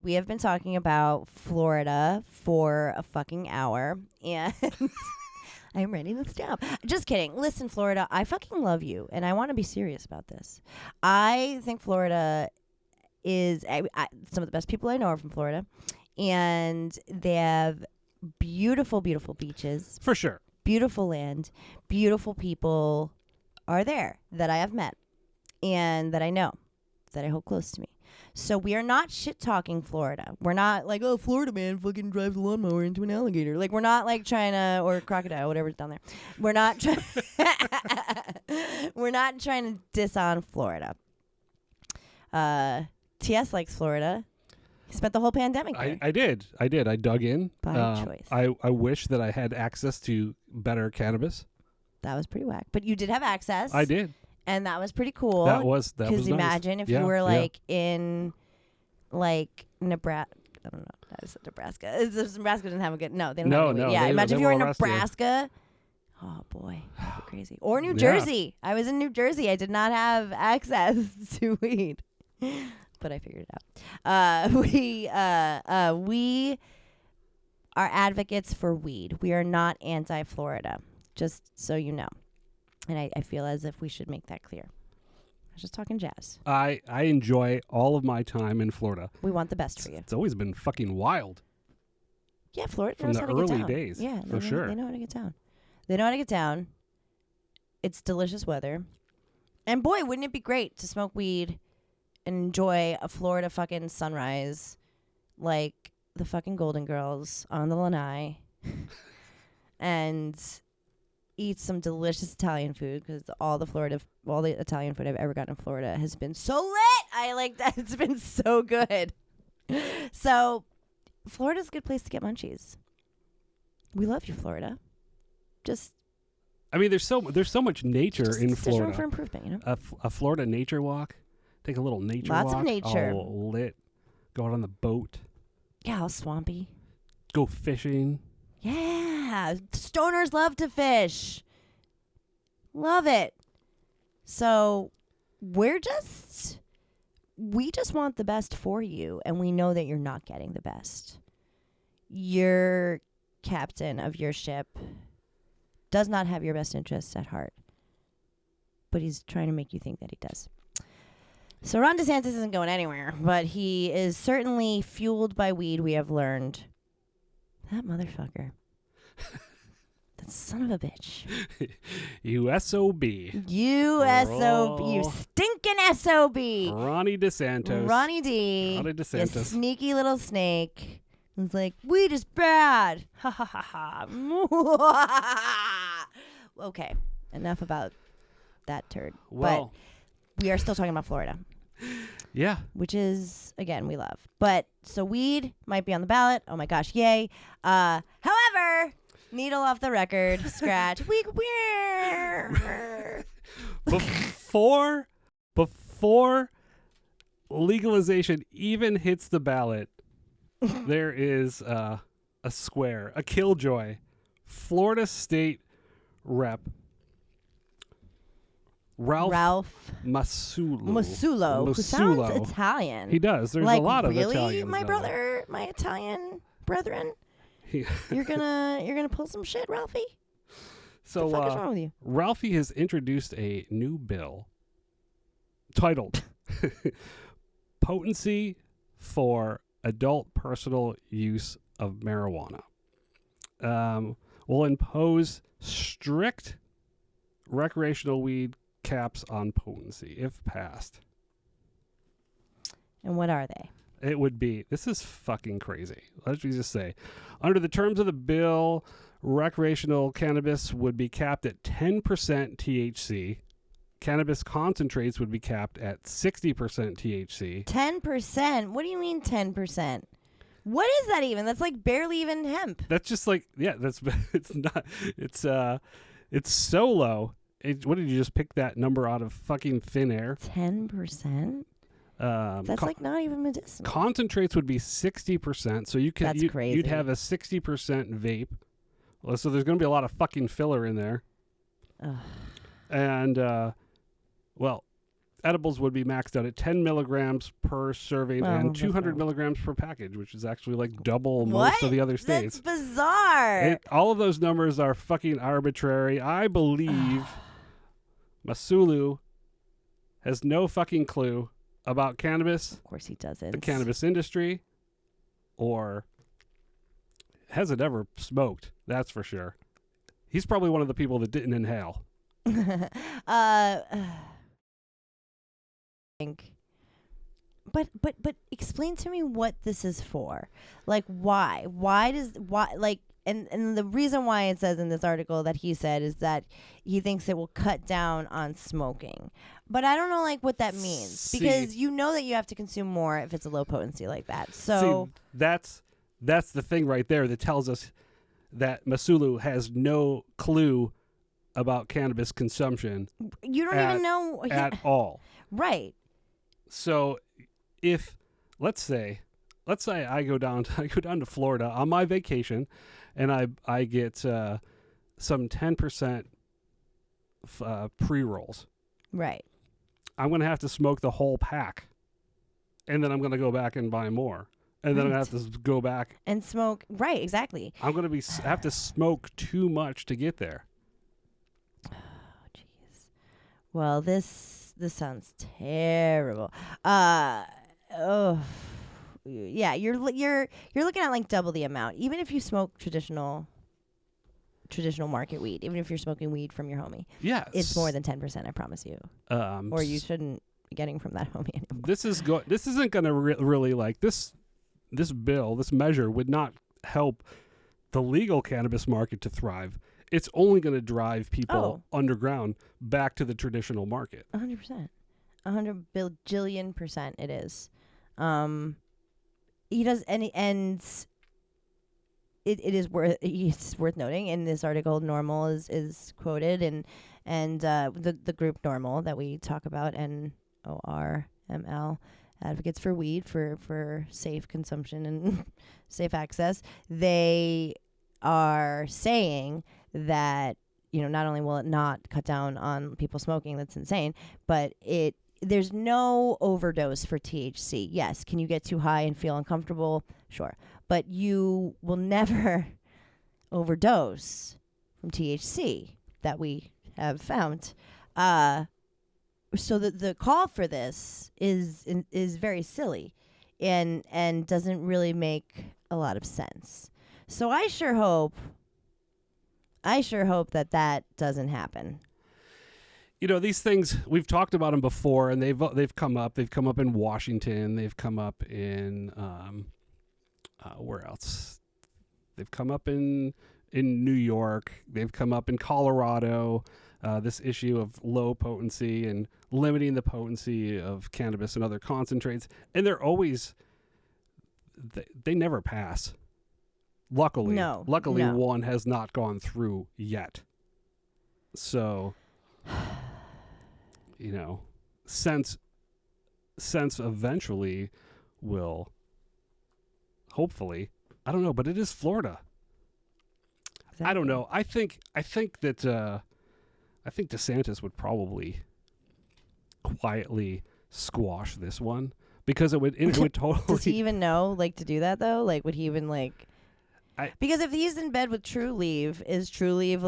we have been talking about Florida for a fucking hour, and I'm ready to stop. Just kidding. Listen, Florida, I fucking love you, and I want to be serious about this. I think Florida is some of the best people I know are from Florida, and they have beautiful, beautiful beaches. For sure. Beautiful land, beautiful people are there that I have met and that I know, that I hold close to me. So we are not shit-talking Florida. We're not like, oh, Florida man fucking drives a lawnmower into an alligator. Like, we're not like trying to, or crocodile, whatever's down there. We're not trying we're not trying to diss on Florida. TS likes Florida. He spent the whole pandemic there. I did. I dug in. By choice. I wish that I had access to better cannabis. That was pretty whack. But you did have access. I did. And that was pretty cool. That was nice. Because imagine if you were like in like Nebraska. I don't know. That is Nebraska. Nebraska doesn't have a good. No, they don't. have No. Yeah, imagine if you were in Nebraska. Oh boy, that'd be crazy. Or New Jersey. I was in New Jersey. I did not have access to weed, but I figured it out. We are advocates for weed. We are not anti-Florida. Just so you know. And I feel as if we should make that clear. I was just talking jazz. I enjoy all of my time in Florida. We want the best for you. It's always been fucking wild. Yeah, Florida from knows the how to get early down. days. Yeah, for sure. They know how to get down. They know how to get down. It's delicious weather. And boy, wouldn't it be great to smoke weed and enjoy a Florida fucking sunrise like the fucking Golden Girls on the lanai and eat some delicious Italian food, because all the Italian food I've ever gotten in Florida has been so lit. I like that. It's been so good. So Florida's a good place to get munchies. We love you, Florida. I mean, there's so much nature in Florida. There's room for improvement, you know. A Florida nature walk. Take a little nature walk. walk. Lots of nature. Oh, lit. Go out on the boat. Yeah, all swampy. Go fishing. Yeah, stoners love to fish. Love it. So we just want the best for you, and we know that you're not getting the best. Your captain of your ship does not have your best interests at heart, but he's trying to make you think that he does. So Ron DeSantis isn't going anywhere, but he is certainly fueled by weed, we have learned. That motherfucker. That son of a bitch. USOB. USOB. You stinking SOB. Ronnie DeSantis. Ronnie D. Ronnie DeSantis. You sneaky little snake. It's like, weed is bad. Ha ha ha ha. Okay. Enough about that turd. Well, but we are still talking about Florida. Yeah. Which is, again, we love. But, so weed might be on the ballot. Oh my gosh, yay. However, needle off the record, scratch. Before legalization even hits the ballot, there is a killjoy, Florida State Rep Ralph Masulo, who sounds Italian. He does. There's like, a lot of really, Italians. my brother, my Italian brethren. You're gonna pull some shit, Ralphie. So what the fuck is wrong with you? Ralphie has introduced a new bill titled "Potency for Adult Personal Use of Marijuana." Will impose strict recreational weed caps on potency if passed. And what are they? It would be, this is fucking crazy. Let's just say, under the terms of the bill, recreational cannabis would be capped at 10% THC. Cannabis concentrates would be capped at 60% THC. 10%? What do you mean 10%? What is that even? That's like barely even hemp. That's just like, yeah, it's not, it's so low. What did you just pick that number out of fucking thin air? 10%? That's like not even medicinal. Concentrates would be 60%. So you could, crazy. You'd have a 60% vape. Well, so there's going to be a lot of fucking filler in there. Ugh. And, well, edibles would be maxed out at 10 milligrams per serving Oh, and that's 200 not- milligrams per package, which is actually like double What? most of the other states. That's bizarre. All of those numbers are fucking arbitrary. I believe Masulu has no fucking clue about cannabis, Of course he doesn't. the cannabis industry, or hasn't ever smoked. That's for sure. He's probably one of the people that didn't inhale. Think. But explain to me what this is for. Like why? And the reason why it says in this article that he said is that he thinks it will cut down on smoking. But I don't know like what that means because you know that you have to consume more if it's a low potency like that. So that's the thing right there that tells us that Masulu has no clue about cannabis consumption you don't even know at all. Right. So if let's say I go down to Florida on my vacation and I get some 10% pre-rolls. Right. I'm going to have to smoke the whole pack. And then I'm going to go back and buy more. And then I'm going to have to go back and smoke. Right, exactly. I'm going to have to smoke too much to get there. Oh, jeez. Well, this sounds terrible. Yeah, you're looking at like double the amount. Even if you smoke traditional market weed, even if you're smoking weed from your homie. Yeah. It's more than 10%, I promise you. Or you shouldn't be getting from that homie anymore. This isn't going to really like this bill, this measure would not help the legal cannabis market to thrive. It's only going to drive people underground back to the traditional market. 100%. 100 bajillion% it is. He does and it's worth noting in this article Normal is quoted and the group Normal that we talk about, NORML, Advocates for Weed for safe consumption and safe access. They are saying that, not only will it not cut down on people smoking, that's insane, but there's no overdose for THC. Yes, can you get too high and feel uncomfortable? Sure. But you will never overdose from THC that we have found. So the call for this is very silly and doesn't really make a lot of sense. So I sure hope that doesn't happen. These things, we've talked about them before, and they've come up. They've come up in Washington. They've come up in where else? They've come up in New York. They've come up in Colorado. This issue of low potency and limiting the potency of cannabis and other concentrates, and they're always they never pass. Luckily, no. One has not gone through yet. So, sense eventually will, hopefully, I don't know, but it is Florida. Exactly. I don't know. I think that DeSantis would probably quietly squash this one because it would totally. Does he even know to do that though? Would he even because if he's in bed with True Leave, is True Leave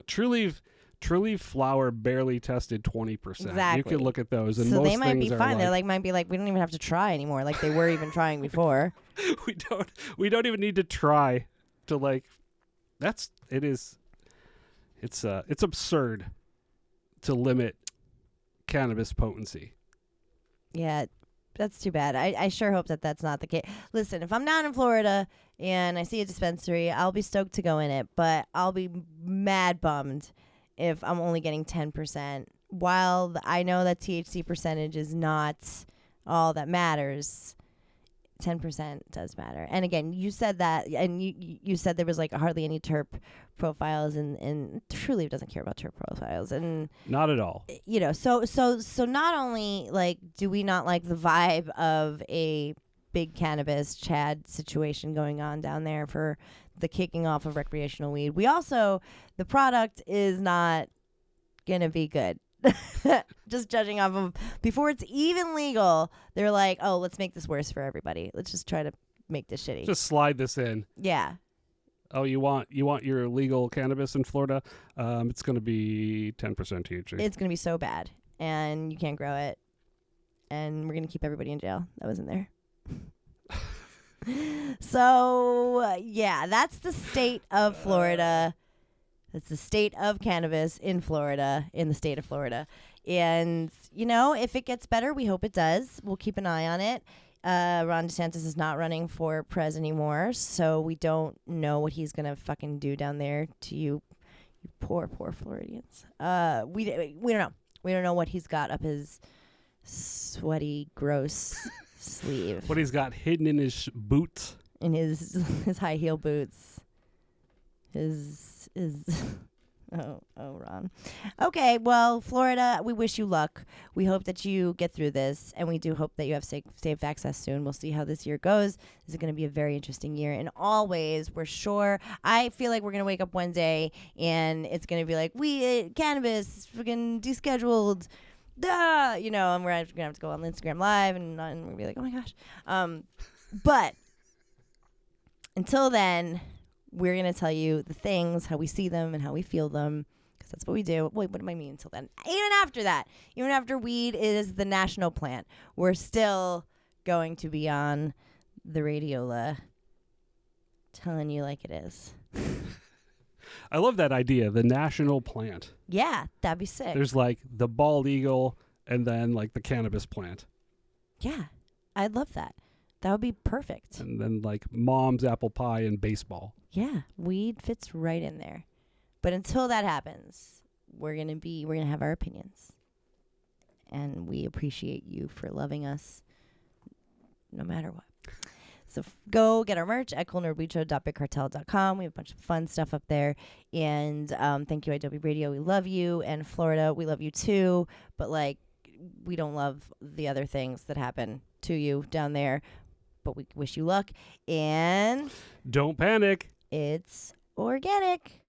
True Leaf flower barely tested 20%. Exactly. You could look at those, and so most they might be things fine. are They might be we don't even have to try anymore. They were even trying before. we don't even need to try to it's absurd to limit cannabis potency. Yeah, that's too bad. I sure hope that that's not the case. Listen, if I'm down in Florida and I see a dispensary, I'll be stoked to go in it, but I'll be mad bummed if I'm only getting 10%. While I know that THC percentage is not all that matters, 10% does matter. And again, you said that, and you said there was hardly any terp profiles, and Truly doesn't care about terp profiles, and not at all. So not only do we not like the vibe of a big cannabis Chad situation going on down there for the kicking off of recreational weed, we also, the product is not gonna be good. Just judging off of before it's even legal, they're like, oh, let's make this worse for everybody. Let's just try to make this shitty. Just slide this in. Yeah. Oh, you want your legal cannabis in Florida? It's going to be 10% THC. It's going to be so bad, and you can't grow it, and we're going to keep everybody in jail that was in there. So, yeah, that's the state of Florida. That's the state of cannabis in Florida, in the state of Florida. And, you know, if it gets better, we hope it does. We'll keep an eye on it. Ron DeSantis is not running for pres anymore, so we don't know what he's going to fucking do down there to you poor Floridians. We don't know. We don't know what he's got up his sweaty, gross sleeve. What he's got hidden in his boots. In his high heel boots. His Ron. Okay, well, Florida, we wish you luck. We hope that you get through this, and we do hope that you have safe access soon. We'll see how this year goes. This is going to be a very interesting year in all ways. We're sure. I feel like we're going to wake up one day, and it's going to be like, cannabis, freaking descheduled, duh, you know, and we're going to have to go on Instagram Live, and we'll be like, oh my gosh. But until then, we're going to tell you the things, how we see them and how we feel them, because that's what we do. Wait, what do I mean until then? Even after that, even after weed is the national plant, we're still going to be on the radiola telling you like it is. I love that idea, the national plant. Yeah, that'd be sick. There's like the bald eagle and then like the cannabis plant. Yeah, I'd love that. That would be perfect. And then like mom's apple pie and baseball. Yeah, weed fits right in there. But until that happens, we're gonna have our opinions. And we appreciate you for loving us no matter what. So go get our merch at coolnerdweedshow.bigcartel.com. We have a bunch of fun stuff up there. And thank you, idobi Radio. We love you. And Florida, we love you too. But like, we don't love the other things that happen to you down there. But we wish you luck. And don't panic. It's organic.